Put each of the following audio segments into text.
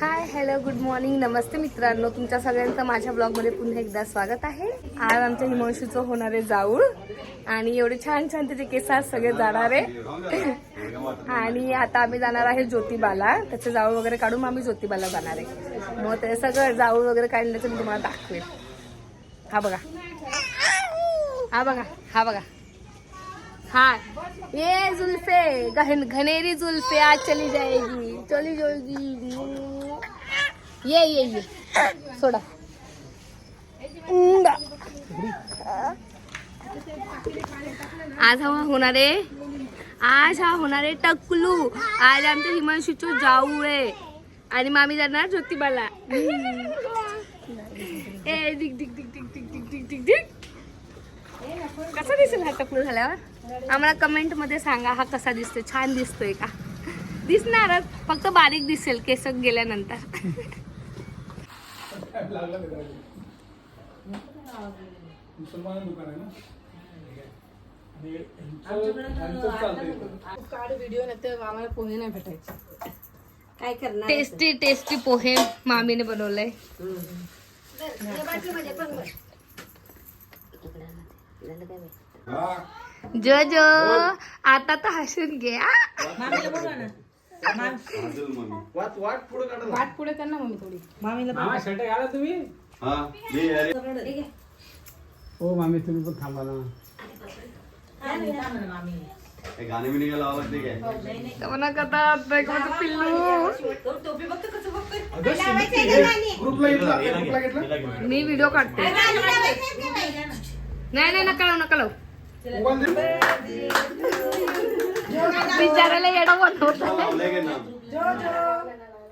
Hi hello good morning नमस्ते मित्रांनो, तुमच्या सगळ्यांचं माझ्या ब्लॉगमध्ये पुन्हा एकदा स्वागत आहे. आज आमच्या हिमांशूचं होणार आहे जाऊळ आणि एवढे छान छान त्याचे केस आज सगळे जाणार आहे. आणि आता आम्ही जाणार आहे ज्योतिबाला, त्याचे जाऊळ वगैरे काढून आम्ही ज्योतिबाला जाणार आहे. मग ते सगळं जाऊळ वगैरे काढण्याचं मी तुम्हाला दाखवेल. हा बघा हा बघा हा बघा हाँ ये जुल्फे घनेरी जुल्फे आज चली जाएगी ये सोडा. आज हा होणार आहे टकलू. आज आमच्या हिमांशूचं जाऊ आहे आणि मामी जाणार ज्योतिबाला. ए दिक दिक दिक दिक दिक दिक दिक दिक दिक. कसा दिसेल हा टकलू झाल्यावर? आम्हाला कमेंट मध्ये सांगा हा कसा दिसतोय, छान दिसतोय का? दिसणारच, फक्त बारीक दिसेल केस गेल्यानंतर. काय करणार? टेस्टी टेस्टी पोहे मामीने बनवलंय. जो जो आता तर हसून घे. वाट पुढे कर ना मम्मी थोडी. मामा शर्ट घाला तुम्ही. हो मामी तुम्ही पण थांबा ना. गाणे मी निघाला आवाज नाही काय कमना करतात पिल्लू. मी व्हिडिओ काढते. नाही नका लावू. बिचारायला येडा बनवत.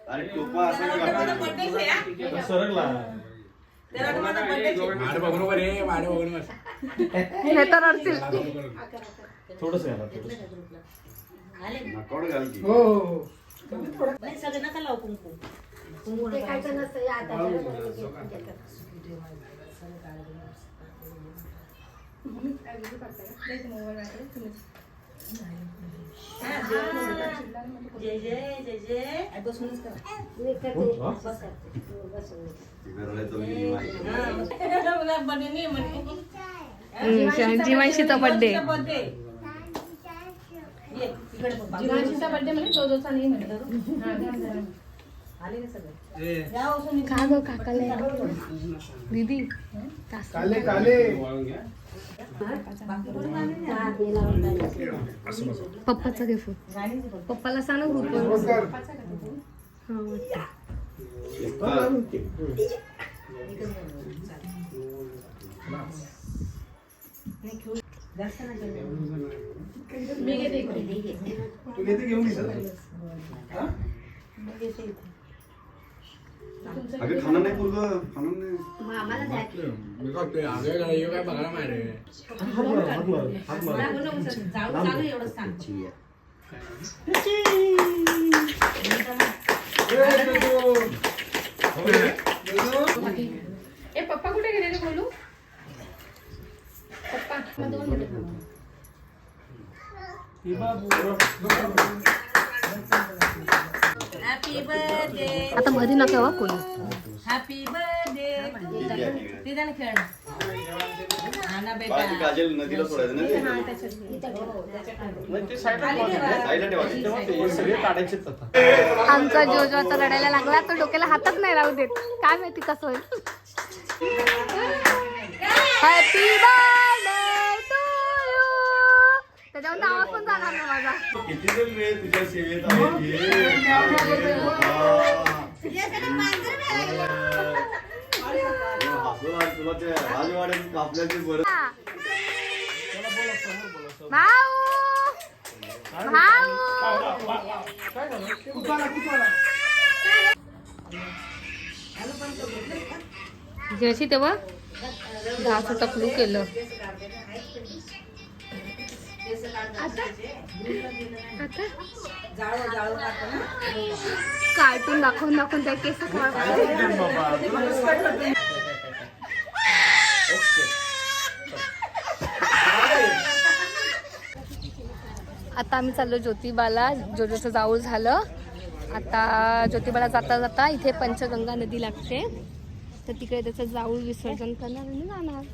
अरे टोपा असं सरकला हे तर अडतील. थोडस सगळं नका लावू कुंकू. जय जय जय जय बसूनच करा. जिमांशीचा बर्थडे. जिमांशीचा बर्थडे म्हणजे जोजोचा नाही म्हणत. आले ना सगळे. का गं काकाला दीदी पप्पाचा घे फोन. पप्पाला सांग ग्रुपवर. मी घेते अगं खाणं नाही पोरगं, खाणं नाही. आम्हाला द्या. मी काय बघायला मारे. जाऊ एवढं सांग. ए पप्पा कुठे गेले रे बोलू? पप्पा 2 मिनिटं. Happy birthday. आता मध्ये नका वा कोणी. Happy birthday. तिथं खेळ ना बेटा. बाळा, ती काजल नदीला सोडायचं ना ते. मग ते साईडला ठेवायचं. ते सगळे काढायचेच आता. आमचा जोजो आता रडायला लागला, तो डोक्याला हातच नाही राहू देत. काय माहिती कसं होईल. Happy birthday to you. त्याच्यावर आवाज पण जाणार नाही माझा. किती जण रे तुझ्या सेवेत आहे. तुला ते राजवाड्याची कापल्याची बरं. जशी तेव्हा घास टकलू केलं. कार्टून दाखवून त्या केस आता आम्ही चाललो ज्योतिबाला. जोजोचं जाऊळ झालं आता ज्योतिबाला जाता जाता इथे पंचगंगा नदी लागते, तर तिकडे त्याचं जाऊळ विसर्जन करणार आणि जाणार.